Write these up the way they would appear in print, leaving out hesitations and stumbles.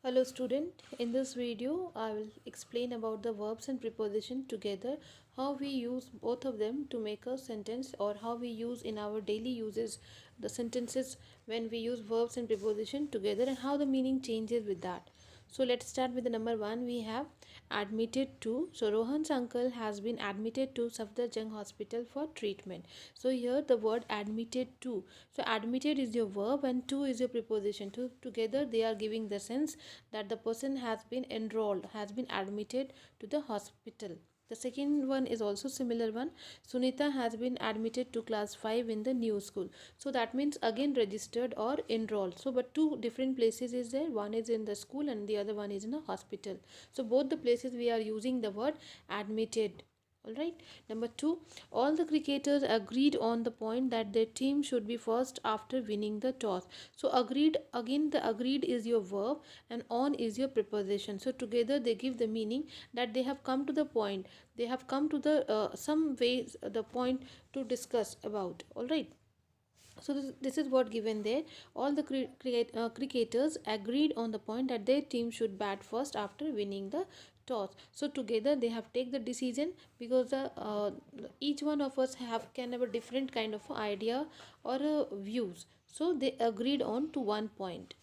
Hello student, in this video I will explain about the verbs and preposition together, how we use both of them to make a sentence or how we use in our daily uses the sentences when we use verbs and preposition together and how the meaning changes with that. So let's start with the number 1. We have admitted to. So Rohan's uncle has been admitted to Safdarjung hospital for treatment. So here the word admitted to. So admitted is your verb and to is your preposition. Together they are giving the sense that the person has been enrolled, has been admitted to the hospital. The second one is also similar one. Sunita has been admitted to class 5 in the new school. So that means again registered or enrolled. So but two different places is there. One is in the school and the other one is in a hospital. So both the places we are using the word admitted. All right. Number 2, all the cricketers agreed on the point that their team should be first after winning the toss. So agreed, again the agreed is your verb and on is your preposition. So together they give the meaning that they have come to the point. They have come to the some ways the point to discuss about. All right. So this is what given there. All the cricketers agreed on the point that their team should bat first after winning the toss. So together they have take the decision because each one of us can have a different kind of idea or views. So they agreed on to one point.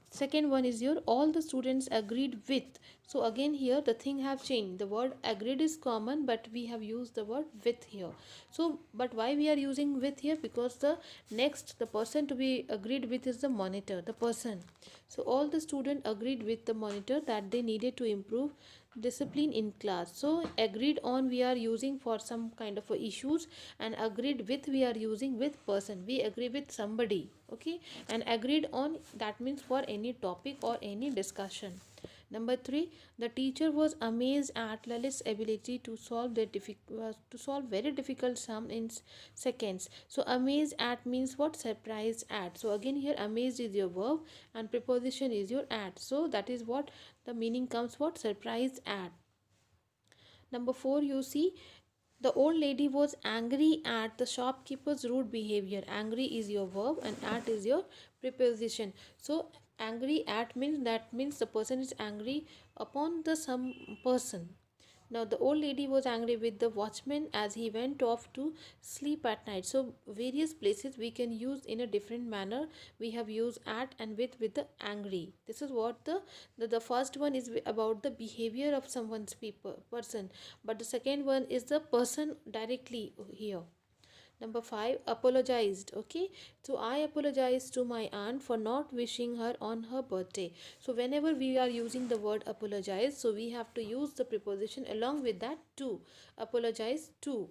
Second one is your all the students agreed with. So again here the thing have changed. The word agreed is common but we have used the word with here. So but why we are using with here? Because the next the person to be agreed with is the monitor, the person. So all the student agreed with the monitor that they needed to improve discipline in class. So agreed on we are using for some kind of issues and agreed with we are using with person. We agree with somebody, okay, and agreed on that means for any topic or any discussion. Number 3, the teacher was amazed at Lalit's ability to solve very difficult sum in seconds. So amazed at means what? Surprised at. So again here amazed is your verb and preposition is your at. So that is what the meaning comes, what? Surprised at. Number 4, you see the old lady was angry at the shopkeeper's rude behavior. Angry is your verb and at is your preposition. So angry at means the person is angry upon the some person. Now the old lady was angry with the watchman as he went off to sleep at night. So various places we can use in a different manner. We have used at and with the angry. This is what the first one is about the behavior of someone's person, but the second one is the person directly here. Number 5, apologized. Okay, so I apologize to my aunt for not wishing her on her birthday. So whenever we are using the word apologize, so we have to use the preposition along with that to. Apologize to.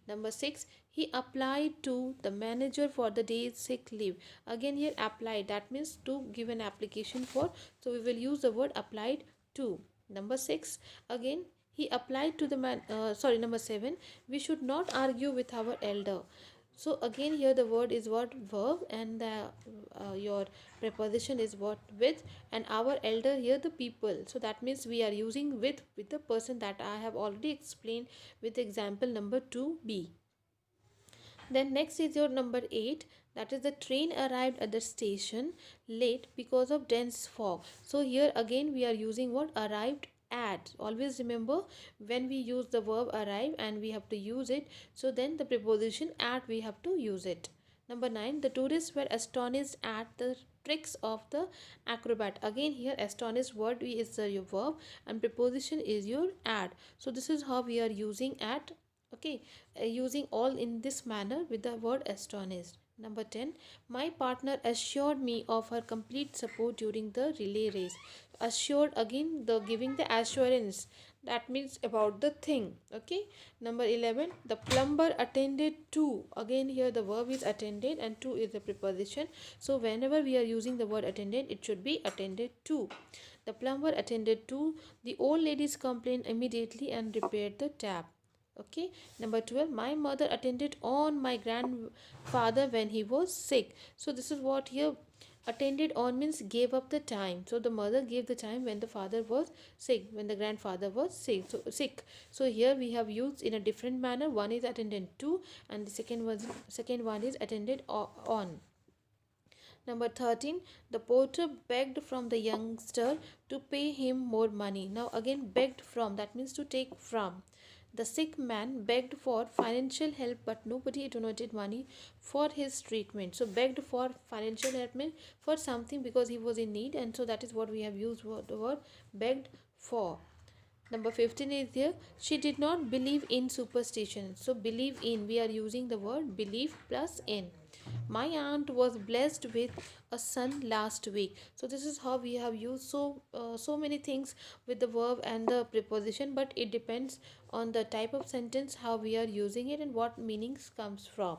Number 6, he applied to the manager for the day's sick leave. Again here applied, that means to give an application for. So we will use the word applied to. Number 6, again he applied to the number 7, we should not argue with our elder. So again here the word is what? Verb and your preposition is what? With, and our elder here the people. So that means we are using with the person that I have already explained with example number 2b. Then next is your number 8, that is the train arrived at the station late because of dense fog. So here again we are using what? Arrived at. Always remember when we use the verb arrive and we have to use it, so then the preposition at we have to use it. Number 9, the tourists were astonished at the tricks of the acrobat. Again here astonished word is your verb and preposition is your at. So this is how we are using at. Okay, using all in this manner with the word astonished. Number 10, my partner assured me of her complete support during the relay race. Assured, again the giving the assurance, that means about the thing. Okay. Number 11, the plumber attended to. Again here the verb is attended and to is the preposition. So whenever we are using the word attended, it should be attended to. The plumber attended to the old lady's complaint immediately and repaired the tap. Okay. Number 12, my mother attended on my grandfather when he was sick. So this is what here attended on means gave up the time. So the mother gave the time when the father was sick, when the grandfather was sick. So here we have used in a different manner. One is attended to and the second one is attended on. Number 13, the porter begged from the youngster to pay him more money. Now, again, begged from, that means to take from. The sick man begged for financial help, but nobody donated money for his treatment. So, begged for financial help means for something because he was in need, and so that is what we have used the word begged for. Number 15 is here. She did not believe in superstition. So, believe in, we are using the word believe plus in. My aunt was blessed with a son last week. So this is how we have used so many things with the verb and the preposition, but it depends on the type of sentence how we are using it and what meanings comes from.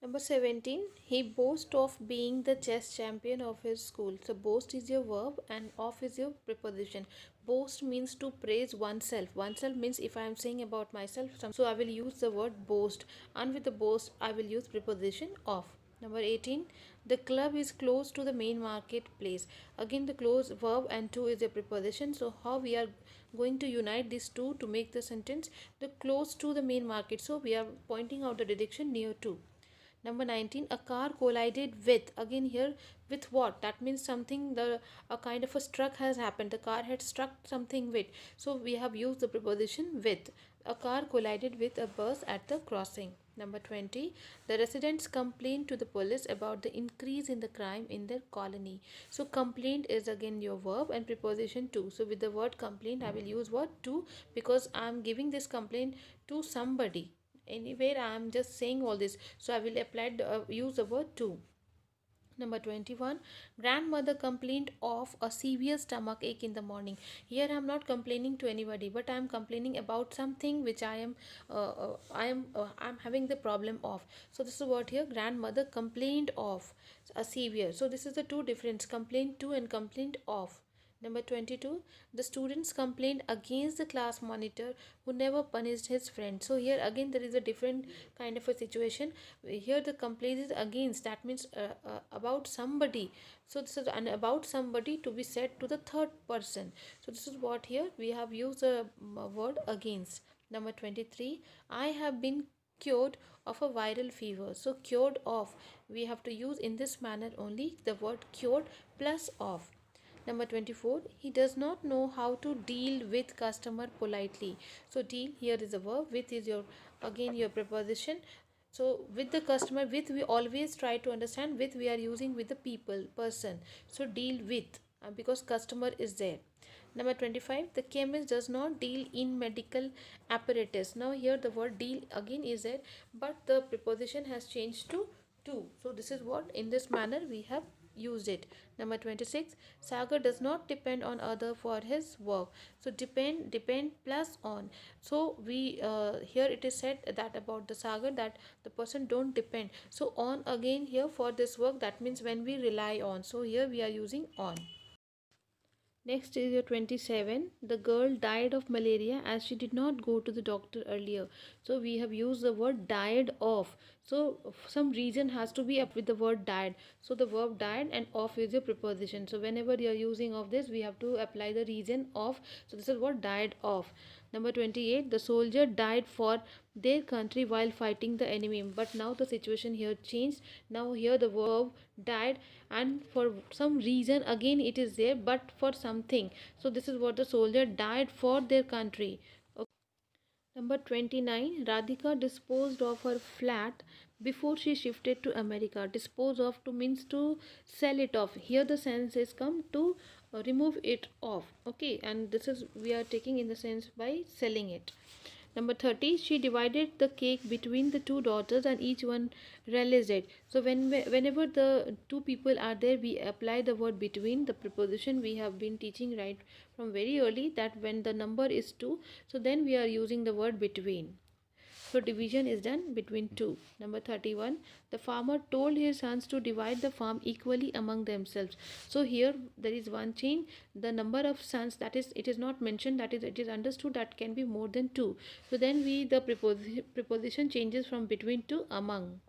Number 17, he boasts of being the chess champion of his school. So, boast is your verb and of is your preposition. Boast means to praise oneself. Oneself means if I am saying about myself, so I will use the word boast, and with the boast, I will use preposition of. Number 18, the club is close to the main marketplace. Again, the close verb and to is a preposition. So, how we are going to unite these two to make the sentence? The close to the main market. So, we are pointing out the direction near to. Number 19, a car collided with. Again here, with what? That means something, a kind of a struck has happened. The car had struck something with. So we have used the preposition with. A car collided with a bus at the crossing. Number 20, the residents complained to the police about the increase in the crime in their colony. So complaint is again your verb and preposition to. So with the word complaint, I will use what? To, because I am giving this complaint to somebody. Anywhere I am just saying all this, so I will apply use the word to. Number 21, grandmother complained of a severe stomach ache in the morning. Here I am not complaining to anybody, but I am complaining about something which I am having the problem of. So this is what here, grandmother complained of a severe. So this is the two difference, complaint to and complaint of. Number 22, the students complained against the class monitor who never punished his friend. So here again there is a different kind of a situation. Here the complaint is against, that means about somebody. So this is an about somebody to be said to the third person. So this is what here we have used a word against. Number 23, I have been cured of a viral fever. So cured of, we have to use in this manner only the word cured plus of. Number 24, he does not know how to deal with customer politely. So deal here is a verb, with is your again your preposition. So with the customer, with we always try to understand, with we are using with the people, person. So deal with because customer is there. Number 25, the chemist does not deal in medical apparatus. Now here the word deal again is there, but the preposition has changed to. So this is what in this manner we have used it. Number 26, Sagar does not depend on other for his work. So depend plus on. So we here it is said that about the Sagar that the person don't depend. So on again here for this work, that means when we rely on. So here we are using on. Next is your 27. The girl died of malaria as she did not go to the doctor earlier. So we have used the word died of. So some reason has to be up with the word died. So the verb died and of is your preposition. So whenever you are using of this, we have to apply the reason of. So this is what died of. Number 28, the soldier died for their country while fighting the enemy. But now the situation here changed. Now here the verb died, and for some reason again it is there, but for something. So this is what the soldier died for their country. Number 29, Radhika disposed of her flat before she shifted to America. Dispose of to means to sell it off. Here the sense is come to remove it off. Okay, and this is we are taking in the sense by selling it. Number 30, she divided the cake between the two daughters and each one realized it. So whenever the two people are there, we apply the word between, the preposition we have been teaching right from very early, that when the number is 2, so then we are using the word between. So division is done between two. Number 31, the farmer told his sons to divide the farm equally among themselves. So here there is one change. The number of sons, that is, it is not mentioned, that is, it is understood that can be more than 2. So then the preposition changes from between to among.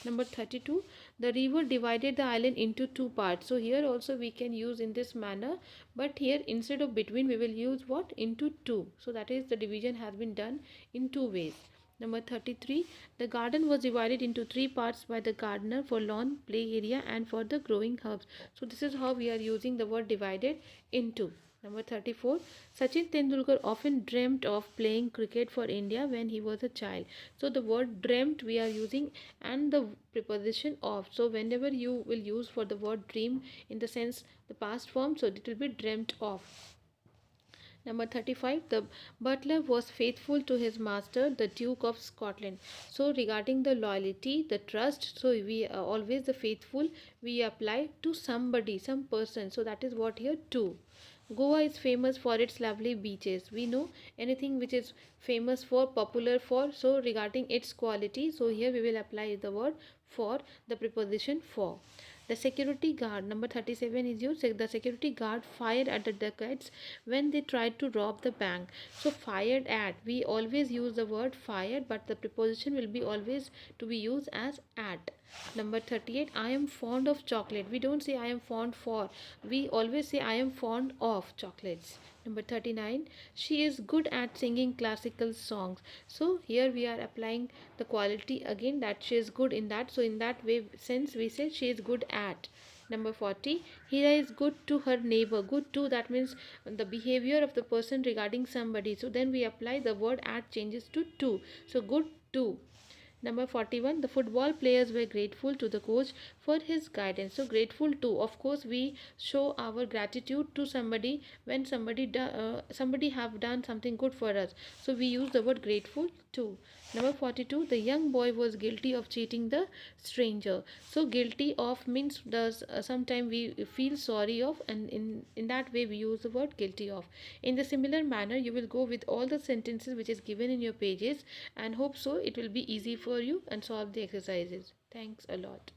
Number 32, the river divided the island into two parts. So here also we can use in this manner, but here instead of between we will use what? Into two. So that is, the division has been done in two ways. Number 33. The garden was divided into three parts by the gardener for lawn, play area and for the growing herbs. So this is how we are using the word divided into. Number 34. Sachin Tendulkar often dreamt of playing cricket for India when he was a child. So the word dreamt we are using and the preposition of. So whenever you will use for the word dream in the sense the past form, so it will be dreamt of. Number 35. The butler was faithful to his master, the Duke of Scotland. So, regarding the loyalty, the trust, so we are always the faithful, we apply to somebody, some person. So, that is what here to. Goa is famous for its lovely beaches. We know anything which is famous for, popular for, so regarding its quality, so here we will apply the word for, the preposition for. The security guard, number 37 is used. The security guard fired at the dacoits when they tried to rob the bank. So fired at, we always use the word fired, but the preposition will be always to be used as at. Number 38, I am fond of chocolate. We don't say I am fond for. We always say I am fond of chocolates. Number 39, she is good at singing classical songs. So here we are applying the quality again, that she is good in that. So in that way sense we say she is good at. Number 40, Hira is good to her neighbor. Good to, that means the behavior of the person regarding somebody. So then we apply the word at changes to. So good to. Number 41, the football players were grateful to the coach for his guidance. So grateful to, of course we show our gratitude to somebody when somebody have done something good for us. So we use the word grateful to. Number 42, the young boy was guilty of cheating the stranger. So guilty of means does sometime we feel sorry of, and in that way we use the word guilty of. In the similar manner you will go with all the sentences which is given in your pages, and hope so it will be easy for you and solve the exercises. Thanks a lot.